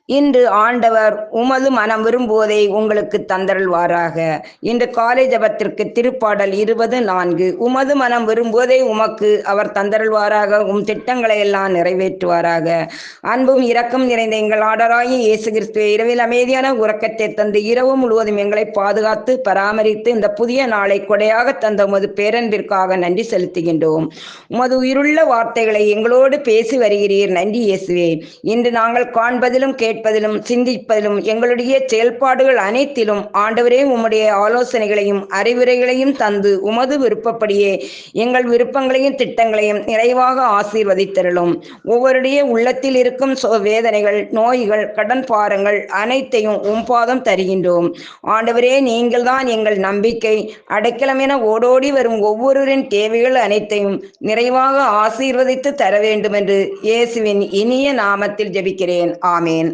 இன்று ஆண்டவர் உமது மனம் விரும்புவதை உங்களுக்கு தந்தருள்வாராக. இன்று காலை ஜபத்திற்கு திருப்பாடல் 24. உமது மனம் விரும்புவதை உமக்கு அவர் தந்தருள்வாராக, திட்டங்களை எல்லாம் நிறைவேற்றுவாராக. அன்பும் இரக்கம் நிறைந்த எங்கள் ஆண்டவராகிய இயேசு கிறிஸ்துவே, இரவில் அமைதியான உறக்கத்தை தந்து இரவு முழுவதும் எங்களை பாதுகாத்து பராமரித்து இந்த புதிய நாளை கொடையாக தந்த உமது பேரன்பிற்காக நன்றி செலுத்துகின்றோம். உமது உயிருள்ள வார்த்தைகளை எங்களோடு பேசி வருகிறீர். நன்றி இயேசுவே. இன்று நாங்கள் காண்பதிலும் கேட்பதிலும் சிந்திப்பதிலும் எங்களுடைய செயல்பாடுகள் அனைத்திலும் ஆண்டவரே உம்முடைய ஆலோசனைகளையும் அறிவுரைகளையும் தந்து உமது விருப்பப்படியே எங்கள் விருப்பங்களையும் திட்டங்களையும் நிறைவாக ஆசீர்வதித்தருளும். ஒவ்வொருடைய உள்ளத்தில் இருக்கும் வேதனைகள், நோய்கள், கடன் பாரங்கள் அனைத்தையும் பாதம் தருகின்றோம். ஆண்டவரே, நீங்கள்தான் எங்கள் நம்பிக்கை, அடைக்கலம் என ஓடோடி வரும் ஒவ்வொருவரின் தேவைகள் அனைத்தையும் நிறைவாக ஆசீர்வதித்து தர வேண்டும் என்று இயேசுவின் இனிய நாமத்தில் ஜெபிக்கிறேன். ஆமேன்.